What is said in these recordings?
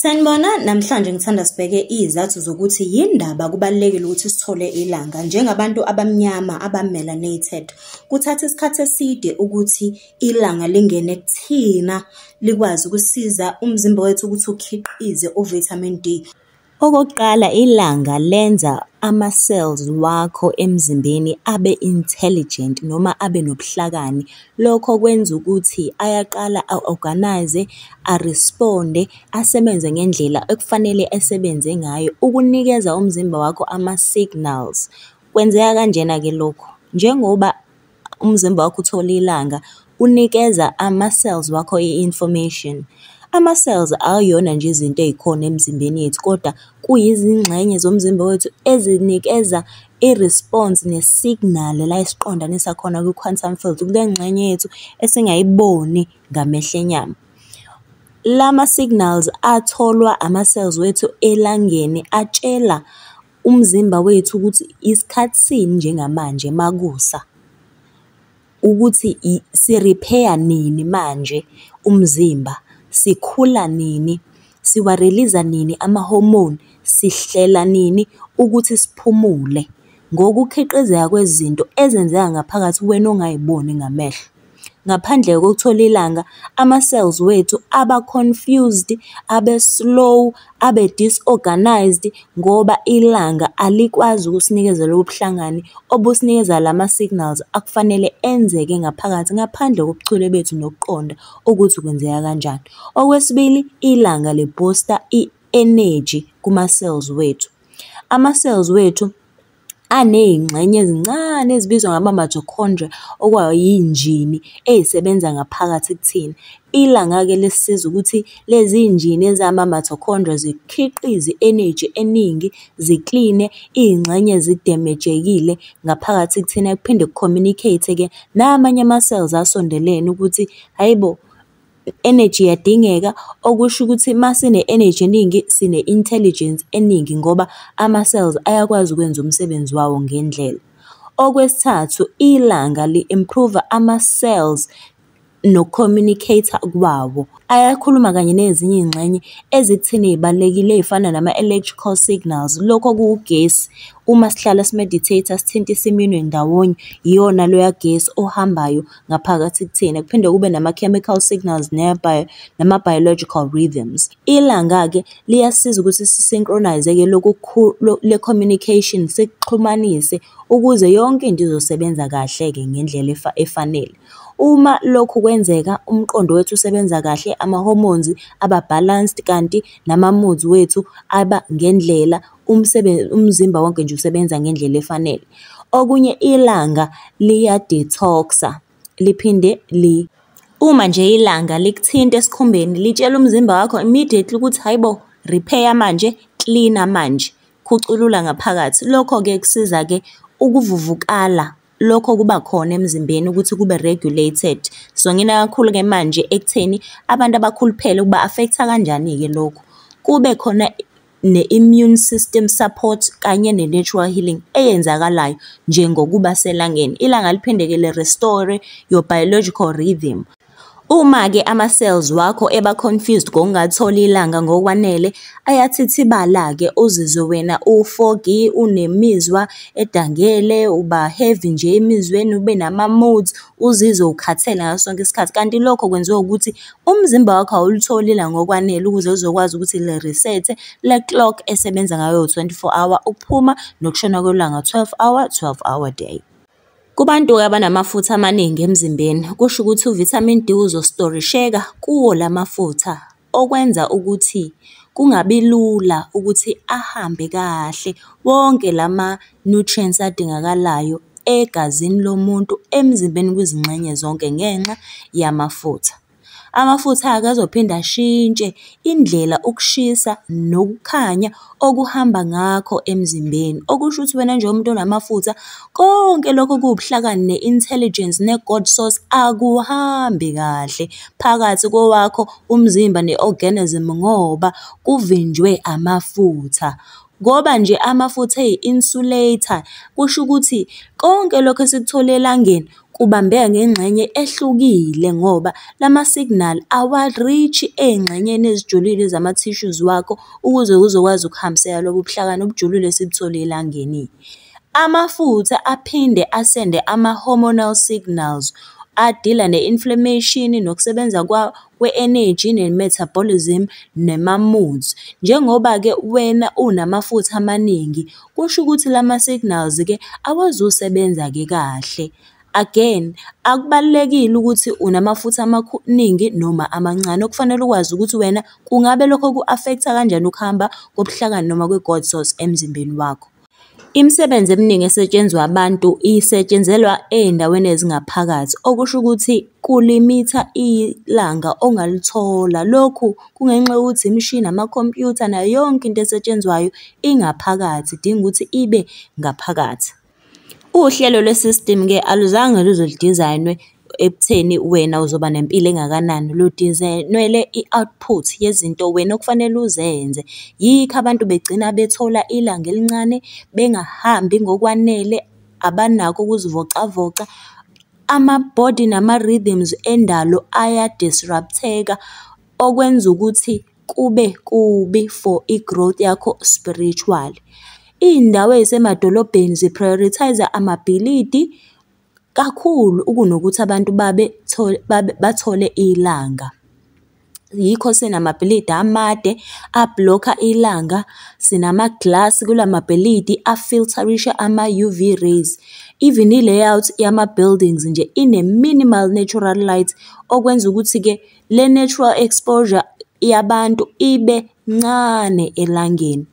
Sanibona, namhlanje ngithanda sibheke izathu zokuthi yindaba kubalulekile ukuthi sithole ilanga njengabantu abamnyama aba-melanated. Kuthatha isikhathi eside ukuthi ilanga lingene kuthina likwazi ukusiza umzimba wethu ukuthi ukhiqize u-vitamin D. Okokuqala, ilanga lenza ama-cells wakho emzimbeni abe intelligent noma abe nobuhlakani. Lokho kwenza ukuthi ayaqala a-organize, a-responde, asebenze ngendlela ekufanele esebenze ngayo ukunikeza umzimba wakho ama-signals. Kwenzeka kanjena-ke lokho, njengoba umzimba wakho uthola ilanga, unikeza ama-cells wakho i-information. Ama-cells akuyona nje izinto ey'khona emzimbeni yethu, kodwa kuyizingxenye zomzimba wethu ezinikeza i-response ne-signal la esiqondanisa khona kwi-quantum field, kule ngxenye yethu esingayiboni ngamehlo enyama. Lama-signals atholwa ama-cells wethu elangeni atshela umzimba wethu ukuthi isikhathi sini njengamanje makusa, ukuthi si-repair nini manje umzimba, sikhula nini, siwareliza nini ama-hormone, sihlela nini ukuthi siphumule ngokukhiqizeka kwezinto ezenzeka ngaphakathi wena ongayiboni ngamehlo. Ngaphandle kokuthola ilanga, ama-cells wethu aba-confused, abe-slow, abe-disorganized ngoba ilanga alikwazi ukusinikeza lobu buhlangani obusinikeza lama-signals akufanele enzeke ngaphakathi ngaphandle kobuchule bethu nokuqonda ukuthi kwenzeka kanjani. Okwesibili, ilanga liboosta i-energy kuma-cells wethu. Ama-cells wethu aney'ngxenye ezincane ezibizwa ngama-mitochondria okwayinjini ey'sebenza ngaphakathi kuthina. Ilanga-ke lisisiza ukuthi lezi njini ezama-mitochondria zikhiqize i-energy eningi, zikline iy'ngxenye ezidemejekile ngaphakathi kuthina, kuphinde ku-communicate-ke namanye ama-cells asondelene ukuthi hayibo, energy iyadingeka, okusho ukuthi masine-energy eningi sine-intelligence eningi ngoba ama-cells ayakwazi ukwenza umsebenzi wawo ngendlela. Okwesithathu, ilanga li-improve ama-cells no-communicator kwawo. Ayakhuluma kanye nezinye iy'ngxenye ezikuthina ey'balulekile ey'fana nama-electrical signals. Lokho kuwugesi, uma sihlala si-meditate-a sithinta isiminwe ndawonye, iyona loya gesi ohambayo ngaphakathi kuthina. Kuphinde kube nama-chemical signals nama-biological rhythms. Ilanga-ke liyasiza ukuthi si-synchronize-ke le-communication, sikuxhumanise ukuze yonke into izosebenza kahle-ke ngendlela efanele. Uma lokhu kwenzeka, umqondo wethu usebenza kahle, ama-hormones aba-balanced kanti nama-moods wethu aba ngendlela, umzimba wonke nje usebenza ngendlela efanele. Okunye, ilanga liya-detox-a, liphinde uma nje ilanga likuthinta esikhumbeni litshela umzimba wakho immediately ukuthi hayibo, repair manje, cleaner manje, khuculula ngaphakathi. Lokho-ke kusiza-ke ukuvuvukala lokho kuba khona emzimbeni ukuthi kube regulated. So ngina kakhulu-ke manje ekutheni abantu abakhuluphele ukuba affect-a kanjani-ke lokho. Kube khona ne-immune system support kanye ne-natural healing eyenzakalayo njengokuba selangeni. Ilanga liphinde-ke le-restore your biological rhythm. Uma-ke ama-cells wakho eba-confused ngokungatholi ilanga ngokwanele, ayathithibala-ke uzizwe wena u-foggy, unemizwa edangele, uba heavy nje emizweni, ube nama-moods, uzizwe ukhathele ngaso sonke isikhathi. Kanti lokho kwenziwa ukuthi umzimba wakho awulutholi ilanga ngokwanele ukuze uzokwazi ukuthi le-reset le-clock esebenza ngayo 24 hour, ukuphuma nokushona kwelanga 12 hour day. Kubantu-ke abanamafutha amaningi emzimbeni, kusho ukuthi u-vitamin D uzostorisheka kuwo la mafutha, okwenza ukuthi kungabi lula ukuthi ahambe kahle wonke lama-nutrients adingakalayo egazini lomuntu emzimbeni kwizingxenye zonke ngenxa yamafutha. Amafutha-ke azophinda ashintshe indlela ukushisa nokukhanya okuhamba ngakho emzimbeni. Okusho ukuthi wena nje umuntu onamafutha, konke lokho kuwubuhlakani ne-intelligence ne-God source akuhambi kahle phakathi kowakho umzimba ne-organism ngoba kuvinjwe amafutha. Ngoba nje amafutha eyi-insulator, kusho ukuthi konke lokho esikuthola elangeni kubambeka ngengxenye ehlukile ngoba lama-signal awa-reach ey'ngxenyeni ezijulile zama-tissues wakho ukuze uzokwazi ukuhambisela lobu buhlakani obujulile esibuthole elangeni. Amafutha aphinde asende ama-hormonal signals adila ne-inflammation nokusebenza kwe-energy ne-metabolism nema-moods. Njengoba-ke wena unamafutha amaningi, kusho ukuthi lama-signals-ke awazusebenza-ke kahle. Again, akubalulekile ukuthi unamafutha amaningi noma amancane. Okufanele ukwazi ukuthi wena kungabe lokho ku-affect-a kanjani ukuhamba kobuhlakani noma kwe-God source emzimbeni wakho. Imisebenzi eminingi esetshenzwa abantu isetshenzelwa ey'ndaweni ezingaphakathi, okusho ukuthi kulimitha ilanga ongalithola. Lokhu kungenxa yokuthi imishini, amakhompyutha nayo yonke into esetshenzwayo ingaphakathi, idinga ukuthi ibe ngaphakathi. Uhlelo lwe-system-ke aluzange luze ludizayinwe ekutheni wena uzoba nempilo engakanani, ludizayinwele i-output yezinto wena okufanele uzenze. Yikho abantu begcina bethola ilanga elincane, bengahambi ngokwanele, abanakho ukuzivocavoca. Ama-body nama-rhythms endalo aya-disrupt-eka, okwenza ukuthi kube kubi for i-growth yakho spiritual. Iy'ndawo ey'semadolobheni ziprioritize amabhilidi kakhulu kunokuthi abantu bathole ilanga. Yikho sinamabhilidi amade ablokha ilanga, sinama-glass kula mabhilidi afiltharisha ama-UV rays. Even i-layout yama-buildings nje ine-minimal natural light, okwenza ukuthi-ke le natural exposure yabantu ibe ncane elangeni.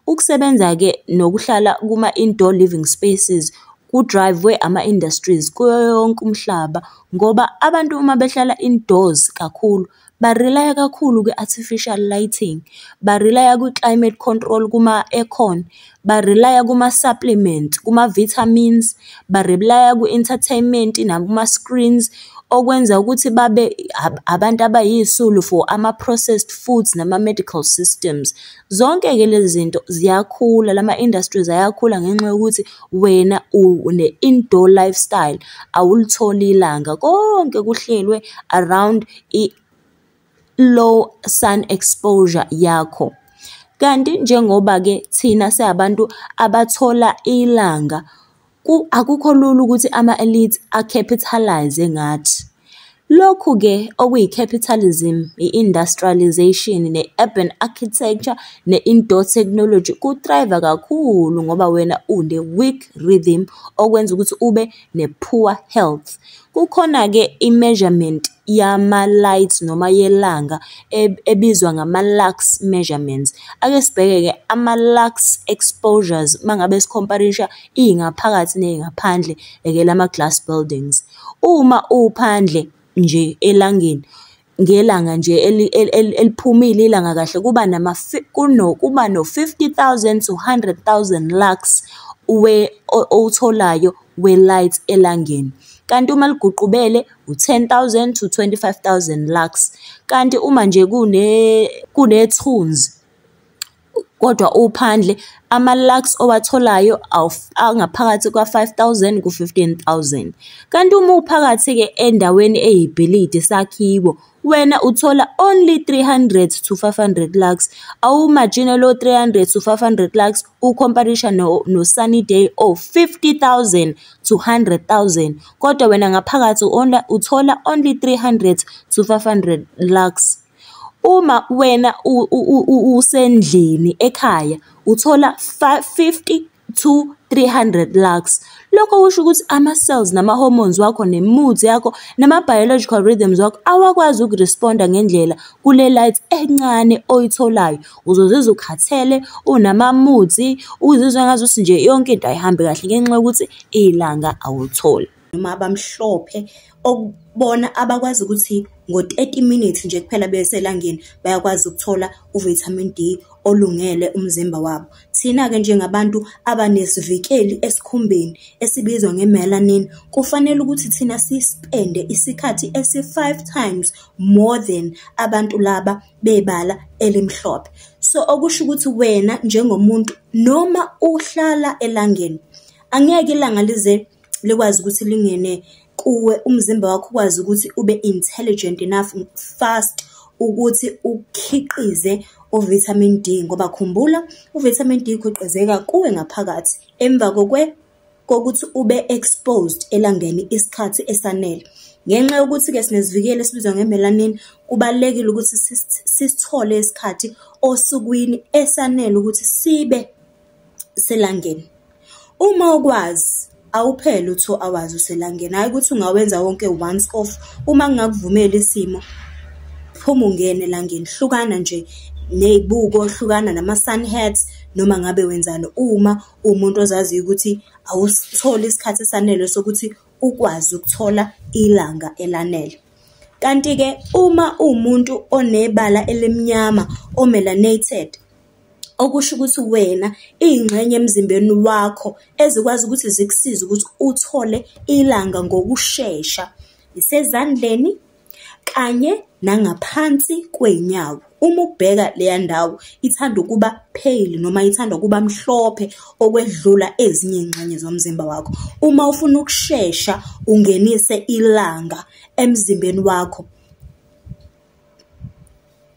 Ukusebenza-ke nokuhlala kuma-indoor living spaces ku-drive-we ama-industries kuyo yonke umhlaba, ngoba abantu uma behlala indoors kakhulu barilaya kakhulu kwi-artificial lighting, barilaya kwi-climate control kuma-aircon, barilaya kuma-supplement, kuma-vitamins, barilaya ku-entertainment nakuma-screens, okwenza ukuthi babe abantu abayisulu for ama-processed foods nama-medical systems. Zonke-ke lezi zinto ziyakhula, lama-industries ayakhula ngenxa yokuthi wena une-indoor lifestyle, awulitholi ilanga. Konke kuhlelwe around low sun exposure yakho. Kanti njengoba-ke thina siyabantu abathola ilanga, akukho lula ukuthi ama-elites a-capitalize ngathi. Lokhu-ke okuyi-capitalism, i-industrialization, ne-urban architecture, ne-indoor technology ku-thrive kakhulu ngoba wena une-weak rhythm, okwenza ukuthi ube ne-poor health. Kukhona-ke i-measurement yama-light noma yelanga ebizwa ngama-lux measurements. Ake sibheke-ke ama-lux exposures mangabe sikhomparisha iy'ngaphakathi ney'ngaphandle lama-glass buildings. Uma uphandle nje elangeni, ngelanga nje eliphumile ilanga kahle, kuba no-50,000 to 100,000 lux owutholayo we-light elangeni. Kanti uma liguqubele u-10,000 to 25,000 lux. Kanti uma nje kunethunzi kodwa uphandle, ama-lux owatholayo angaphakathi kwa-5,000 ku-15,000. Kanti uma uphakathi-ke endaweni eyibhilidi sakhiwo, wena uthola only 300 to 500 lux. Awumagine lo 300 to 500 lux ukhomparisha no-sunny day of 50,000 to 100,000. Kodwa wena ngaphakathi uthola only 300 to 500 lux. Uma wena usendlini ekhaya uthola 50 to 300 lux. Lokho kusho ukuthi ama-cells nama-hormones wakho ne-moods yakho nama-biological rhythms wakho awakwazi ukuresponda ngendlela kule light encane oyitholayo. Uzozizwa ukhathele, unama-moods, uzizwa ngazuthi nje yonke into ayihambi kahle ngenxa yokuthi ilanga awutholi. Noma abamhlophe okubona abakwazi ukuthi ngo-30 minutes nje kuphela beselangeni bayakwazi ukuthola u-vitamin D olungele umzimba wabo. Thina-ke njengabantu abanesivikeli esikhumbeni esibizwa nge-melanin, kufanele ukuthi thina sispende isikhathi esi-5 times more than abantu laba bebala elimhlophe. So okusho ukuthi wena njengomuntu noma uhlala elangeni, angeke ilanga lize likwazi ukuthi lingene kuwe umzimba wakho ukwazi ukuthi ube intelligent enough fast ukuthi ukhiqize uvitamin D, ngoba khumbula uvitamin D ukhiqizeka kuwe ngaphakathi emva kokuthi ube exposed elangeni isikhathi esanele. Ngenxa yokuthi-ke sinesivikelo esibizwa nge-melanin, kubalulekile ukuthi sisithole isikhathi osukwini esanele ukuthi sibe selangeni. Uma ukwazi awuphele u-2 hours uselangeni, hhayi ukuthi ungawenza wonke once off. Uma ngingakuvumela isimo, phuma ungene elangeni, hlukana nje ney'buko, hlukana nama-sun hats, noma ngabe wenzani uma uwumuntu ozaziyo ukuthi awusitholi isikhathi esanele sokuthi ukwazi ukuthola ilanga elanele. Kanti-ke uma uwumuntu onebala elimnyama, o-melanated, okusho ukuthi wena iy'ngxenye emzimbeni wakho ezikwazi ukuthi zikusize ukuthi uthole ilanga ngokushesha isezandleni kanye nangaphansi kwey'nyawo. Uma ubheka leya ndawo ithanda ukuba pale noma ithanda ukuba mhlophe okwedlula ezinye iy'ngxenye zomzimba wakho. Uma ufuna ukushesha ungenise ilanga emzimbeni wakho,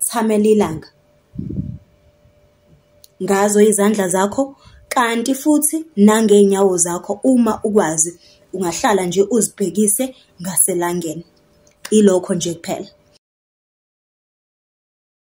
thamela ilanga ngazo izandla zakho, kanti futhi nangey'nyawo zakho. Uma ukwazi ungahlala nje uzibhekise ngaselangeni. Ilokho nje kuphela.